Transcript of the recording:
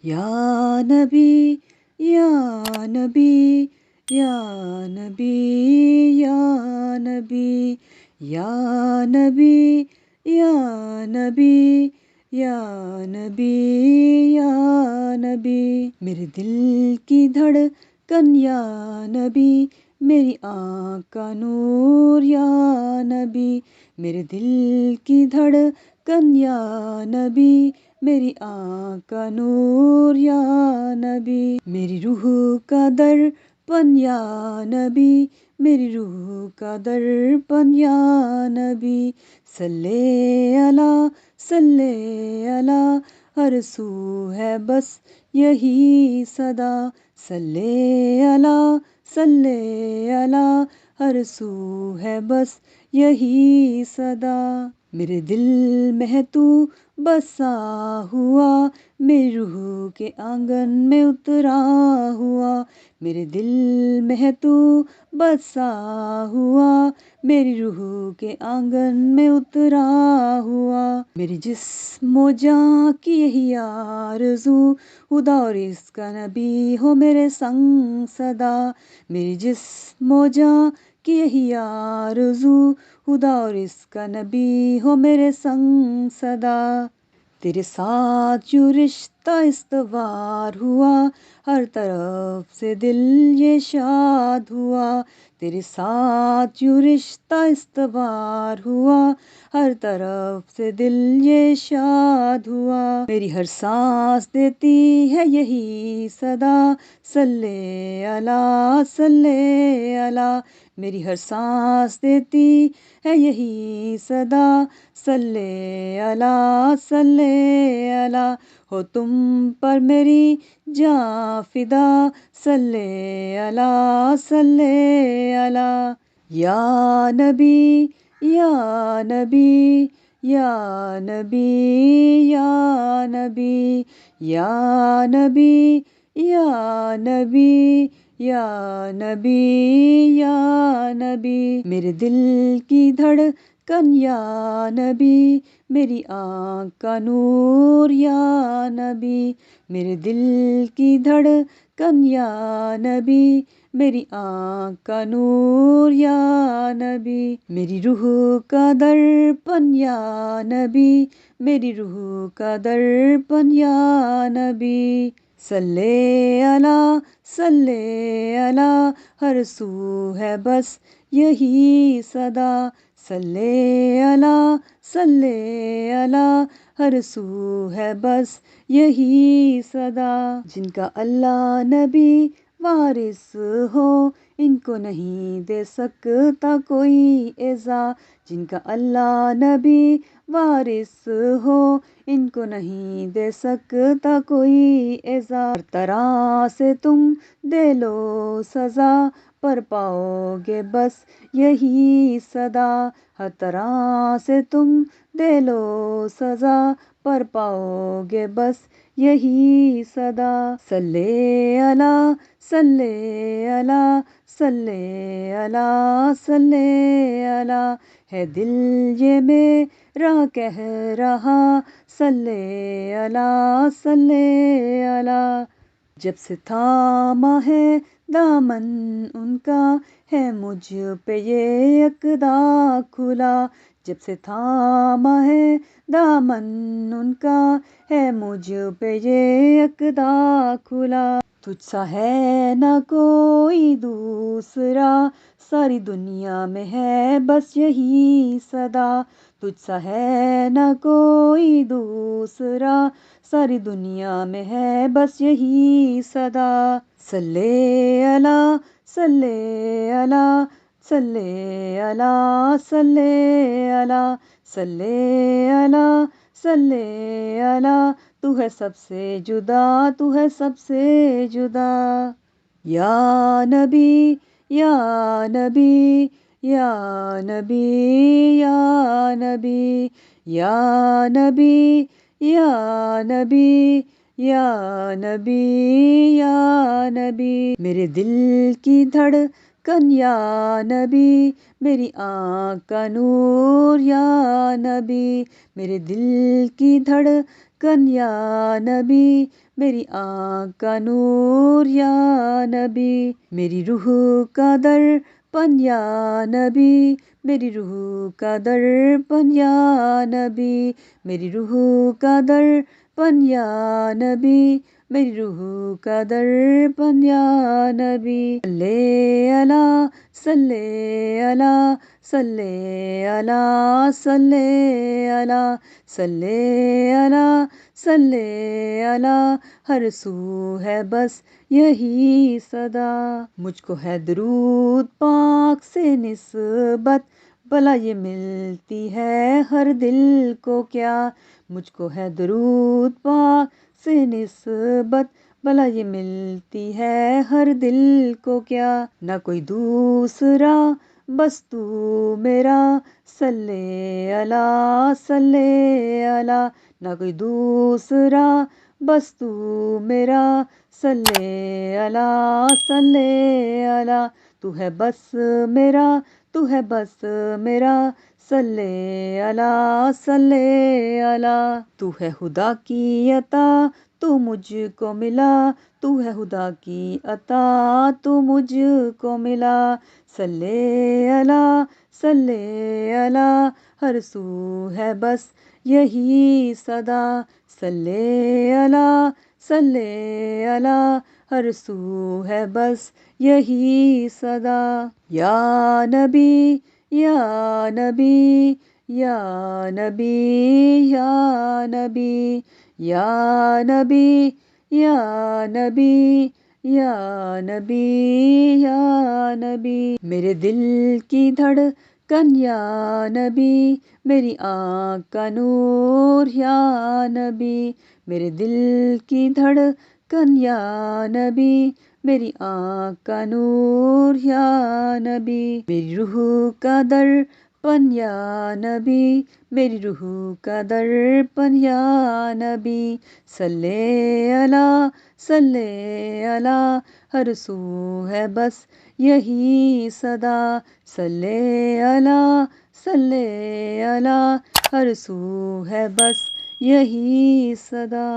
یا نبی یا نبی یا نبی یا نبی یا نبی یا نبی یا نبی یا نبی میرے دل کی دھڑکن یا نبی، میری آنکھ کا نور یا نبی، میرے دل کی دھڑکن یا نبی، میری آنکھ کا نور یا نبی، میری روح کا درپن یا نبی، میری روح کا درپن یا نبی، صلی اللہ صلی اللہ، ہر سو ہے بس یہی صدا، صلی اللہ صلی اللہ، ہر سو ہے بس یہی صدا، میرے دل میں تو بسا ہوا، میری روح کے آنگن میں اترا ہوا، میرے دل میں تو بسا ہوا، میری روح کے آنگن میں اترا ہوا، میری جسم و جاں کی یہی آرزو، خدا اور اس کا نبی ہو میرے سنگ صدا، میری جسم و جاں کی یہی آرزو، خدا اور اس کا نبی ہو میرے سنگ صدا، تیرے ساتھ جو رشتہ استوار ہوا، ہر طرف سے دل یہ شاد ہوا، تیرے ساتھ جو رشتہ استوار ہوا، ہر طرف سے دل یہ شاد ہوا، میری ہر سانس دیتی ہے یہی صدا، صلی اللہ صلی اللہ، میری ہر سانس دیتی ہے یہی صدا، صلی اللہ صلی اللہ، ہو تم پر میری جاں فدا، صلی اللہ صلی اللہ، یا نبی یا نبی یا نبی یا نبی یا نبی یا نبی یا نبی یا نبی، میرے دل کی دھڑکن یا نبی، میری آنکھ کا نور یا نبی، میرے دل کی دھڑکن یا نبی، میری آنکھ کا نور یا نبی، میری روح کا درپن یا نبی، میری روح کا درپن یا نبی، صلی اللہ صلی اللہ، ہر سو ہے بس یہی صدا، صلی اللہ صلی اللہ، ہر سو ہے بس یہی صدا، جن کا اللہ نبی وارث ہو، ان کو نہیں دے سکتا کوئی ایذا، جن کا اللہ نبی وارث ہو، ان کو نہیں دے سکتا کوئی ایذا، ہر طرح سے تم دے لو سزا، پر پاؤ گے بس یہی صدا، ہر طرح سے تم دے لو سزا، پر پاؤ گے بس یہی صدا، صلی اللہ صلی اللہ صلی اللہ صلی اللہ، ہے دل یہ میرا کہہ رہا، صلی اللہ صلی اللہ، جب سے تھاما ہے دامن ان کا، ہے مجھ پہ یہ اقدا کھلا، جب سے تھاما ہے دامن ان کا، ہے مجھ پہ یہ اقدا کھلا، تجھ سا ہے نہ کوئی دوسرا، ساری دنیا میں ہے بس یہی صدا، تجھ سا ہے نہ کوئی دوسرا، ساری دنیا میں ہے بس یہی صدا، صلی اللہ صلی اللہ صلی اللہ صلی اللہ صلی اللہ صلی اللہ، تو ہے سب سے جدا، تو ہے سب سے جدا، یا نبی یا نبی یا نبی یا نبی یا نبی یا نبی یا نبی یا نبی، میرے دل کی دھڑکن کن یا نبی، میری آنکھ کا نور یا نبی، میرے دل کی دھڑکن یا نبی، میری آنکھ کا نور یا نبی، میری روح کا درپن یا نبی، میری روح کا درپن یا نبی، میری روح کا درپن یا نبی، میری روح کا درپن یا نبی، صلی اللہ صلی اللہ صلی اللہ صلی اللہ صلی اللہ صلی اللہ، ہر سو ہے بس یہی صدا، مجھ کو ہے درود پاک سے نسبت، بھلا یہ ملتی ہے ہر دل کو کیا، مجھ کو ہے درود پاک سے نسبت، بھلا یہ ملتی ہے ہر دل کو کیا، نہ کوئی دوسرا بس تو میرا، صلی اللہ صلی اللہ، نہ کوئی دوسرا بس تو میرا، صلی اللہ صلی اللہ، تو ہے بس میرا، تو ہے بس میرا، صلی اللہ صلی اللہ، تو ہے خدا کی عطا تو مجھ کو ملا، تو ہے خدا کی عطا تو مجھ کو ملا، صلی اللہ صلی اللہ، ہر سو ہے بس یہی صدا، صلی اللہ صلی اللہ، ہر سو ہے بس یہی صدا، یا نبی یا نبی یا نبی یا نبی یا نبی یا نبی یا نبی یا نبی، میرے دل کی دھڑکن یا نبی، میری آنکھ کا نور یا نبی، میرے دل کی دھڑکن یا نبی، میری آنکھ کا نور یا نبی، میری روح کا درپن یا نبی، میری روح کا درپن یا نبی، صلی اللہ صلی اللہ، ہر سو ہے بس یہی صدا، صلی اللہ صلی اللہ، ہر سو ہے بس یہی صدا۔